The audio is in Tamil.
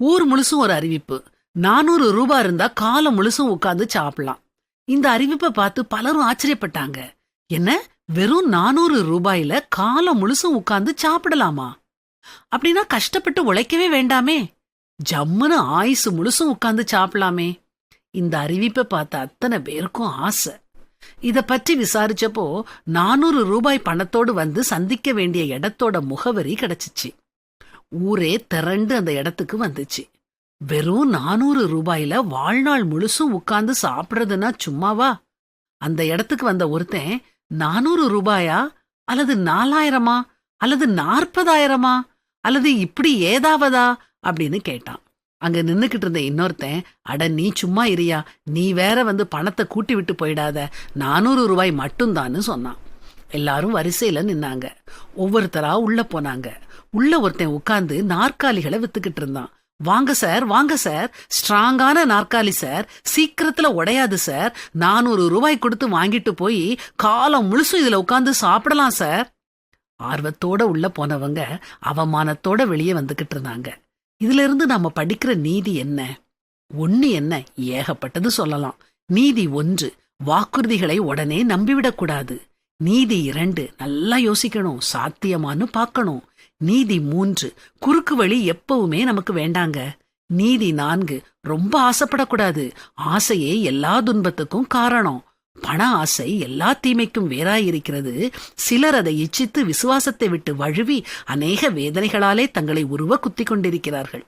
ஊர் முழுசும் ஒரு அறிவிப்பு. 400 ரூபாய் இருந்தா காலம் முழுசும் உட்கார்ந்து சாப்பிடலாம். இந்த அறிவிப்பை பார்த்து பலரும் ஆச்சரியப்பட்டாங்க. என்ன, வெறும் 400 ரூபாயில காலம் முழுசும் உட்கார்ந்து சாப்பிடலாமா? அப்படின்னா கஷ்டப்பட்டு உழைக்கவே வேண்டாமே, ஜம்முன்னு ஆயுசு முழுசும் உட்கார்ந்து சாப்பிடலாமே. இந்த அறிவிப்பை பார்த்த அத்தனை பேருக்கும் ஆசை. இத பற்றி விசாரிச்சப்போ 400 ரூபாய் பணத்தோடு வந்து சந்திக்க வேண்டிய இடத்தோட முகவரி கிடைச்சிச்சு. ஊரே திரண்டு அந்த இடத்துக்கு வந்துச்சு. வெறும் 400 ரூபாயில வாழ்நாள் முழுசும் உட்கார்ந்து சாப்பிடுறதுன்னா சும்மாவா? அந்த இடத்துக்கு வந்த ஒருத்தன் 400 ரூபாயா அல்லது 4000 அல்லது 40,000 அல்லது இப்படி ஏதாவதா அப்படின்னு கேட்டான். அங்க நின்னுக்கிட்டு இருந்த இன்னொருத்தன், அட நீ சும்மா இரியா, நீ வேற வந்து பணத்தை கூட்டி விட்டு போயிடாத, 400 ரூபாய் மட்டும்தான்னு சொன்னான். எல்லாரும் வரிசையில நின்னாங்க. ஒவ்வொருத்தரா உள்ள போனாங்க. உள்ள ஒருத்தன் உட்கார்ந்து நாற்காலிகளை வித்துக்கிட்டு இருந்தான். வாங்க சார், வாங்க சார், ஸ்ட்ராங்கான நாற்காலி சார், சீக்கிரத்துல உடையாது சார், 400 ரூபாய் கொடுத்து வாங்கிட்டு போய் காலம் முழுசும் இதுல உட்கார்ந்து சாப்பிடலாம் சார். ஆர்வத்தோட உள்ள போனவங்க அவமானத்தோட வெளியே வந்துகிட்டு இருந்தாங்க. இதுல இருந்து நாம படிக்கிற நீதி என்ன? ஒண்ணு என்ன, ஏகப்பட்டது சொல்லலாம். நீதி 1, வாக்குறுதிகளை உடனே நம்பிவிடக்கூடாது. நீதி 2, நல்லா யோசிக்கணும், சாத்தியமானு பார்க்கணும். நீதி 3, குறுக்கு வழி எப்பவுமே நமக்கு வேண்டாங்க. நீதி 4, ரொம்ப ஆசைப்படக்கூடாது, ஆசையே எல்லா துன்பத்துக்கும் காரணம். பண ஆசை எல்லா தீமைக்கும் வேறாயிருக்கிறது. சிலர் அதை இச்சித்து விசுவாசத்தை விட்டு வழுவி அநேக வேதனைகளாலே தங்களை உருவ குத்திக் கொண்டிருக்கிறார்கள்.